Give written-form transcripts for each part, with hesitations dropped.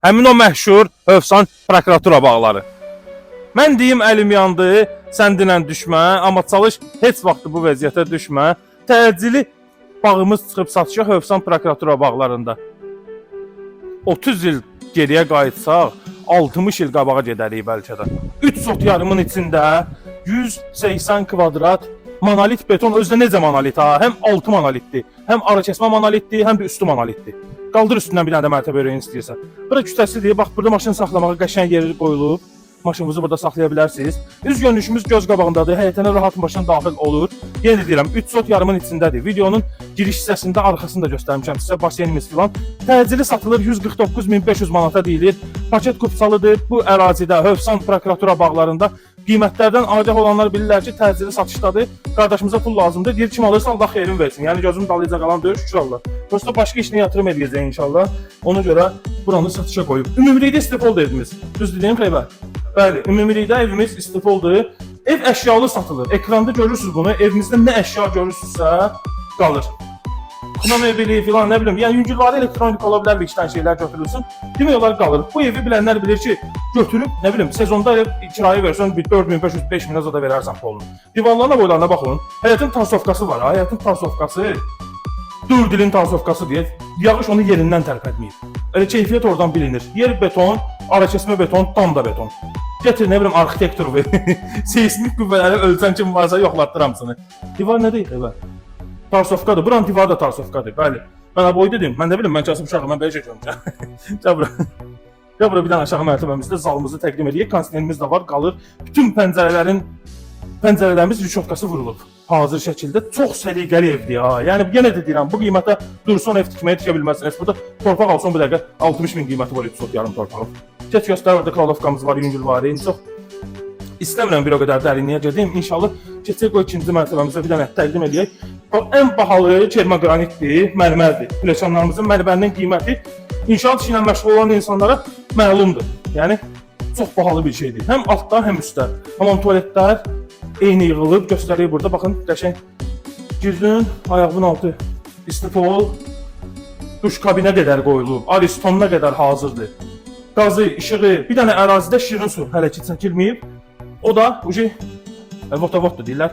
Həmin o məşhur Hövsan prokuratura bağları. Mən deyim əlim yandı, sən dinən düşmə, amma çalış heç vaxt bu vəziyyətə düşmə. Təcili bağımız çıxıb satışa Hövsan prokuratura bağlarında. 30 il geriyə qayıtsaq, 60 il qabağa gedərik bəlkə də. 3 sot yarımın içində 180 kvadrat monolit beton, özdə necə monolit ha? Həm altı monolitdir, həm ara kəsmə monolitdir, həm də üstü monolitdir. Qaldır üstündən bir dənə də mərtəbə ürəyin istəyirsən. Bura küçəsidir, bax burada maşın saxlamağa qəşəng yeri qoyulub. Maşınınızı burada saxlaya bilərsiniz. Üz görünüşümüz göz qabağındadır, həyətənə rahat maşın daxil olur. Yenə deyirəm, 3 sot yarımın içindədir. Videonun giriş hissəsində arxasını da göstərmişəm sizə, basenimiz filan. Təcili satılır 149.500 manata deyilir. Paket kupçalıdır. Bu ərazidə Hövsan prokuratura bağlarında qiymətlərdən agah olanlar bilirlər ki, təcili satışdadır. Qardaşımıza pul lazımdır. Deyir kim alırsa Allah xeyrin versin. Yəni gözüm dalıyca qalan deyir, şükür Allah. Prosta başqa işinə yatırım edəcək inşallah. Ona görə buranı satışa qoyub. Ümumilikdə istifol evimiz. Düz dediyim Xeybər. Bəli, ümumilikdə evimiz istifoldur. Ev əşyalı satılır. Ekranda görürsünüz bunu. Evimizdə nə əşya görürsünüzsə qalır. Buna mebeli filan nə bilim, yəni yüngülvari elektronik ola bilər, bir iki dənə şeylər götürülsün. Demək olar qalır. Bu evi bilənlər bilir ki, götürüb nə bilim, sezonda ev kirayə versən 4500-5000 zada verərsən pulunu. Divarlarına, boylarına baxın. Həyətin tansovkası var ha, həyətin tansovkası. 4 ilin tansovkası deyək. Yağış onu yerindən tərpətməyib. Elə keyfiyyət oradan bilinir. Yer beton, ara kəsmə beton, tam da beton. Gətir nə bilim arxitektor ver. Seismik qüvvələri ölçən kim varsa yoxlatdır hamısını. Divar nə deyir evə? Tarsovkadır. Buranın divarı da tarsovkadır. Bəli. Mən boy dedim. Mən də bilim, mən kasıb uşağım, mən belə şey görmüşəm. Gəl bura. Gəl bura bir dənə aşağı mərtəbəmizdə zalımızı təqdim edirik. Kondisionerimiz də var, qalır. Bütün pəncərələrimiz rüşovkası vurulub. Hazır şəkildə çox səliqəli evdir ha. Yəni yenə də deyirəm, bu qiymətə dursun ev tikməyə tikə bilməzsiniz. Burada torpaq alsan bu dəqiqə 60.000 qiyməti var 3 sot yarım torpağın. Keç göstər, orada klavovkamız var, yüngülvari. Çox İstəmirəm bir o qədər dərinliyə gedim. İnşallah keçək qoy ikinci mərtəbəmizə bir dənə təqdim edək. Ən bahalı kermoqranitdir, mərmərdir. Pləkanlarımızın mərmərinin qiyməti inşaat işi ilə məşğul olan insanlara məlumdur. Yəni çox bahalı bir şeydir. Həm altda, həm üstdə. Amma tualetlər eyni yığılıb göstərir burada. Baxın, qəşəng girdin, ayağının altı istifol, duş kabinə qədər qoyulub, aristonuna qədər hazırdır. Qazı, işığı, bir dənə ərazidə şirin su hələ ki çəkilməyib. O da uji votavotdur deyirlər,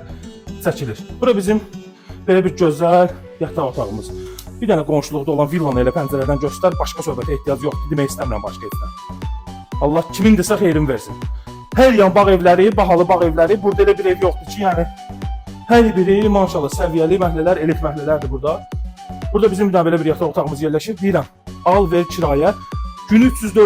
çəkilir. Bura bizim belə bir gözəl yataq otağımız. Bir dənə qonşuluqda olan villanı elə pəncərədən göstər, başqa söhbətə ehtiyac yoxdur, demək istəmirəm başqa evdən. Allah kimindirsə xeyrin versin. Hər yan bağ evləri, bahalı bağ evləri, burada elə bir ev yoxdur ki, yəni hər biri maşallah səviyyəli məhəllələr, elit məhəllələrdir burada. Burada bizim bir dənə belə bir yataq otağımız yerləşir. Deyirəm, al ver kirayə. Günü 304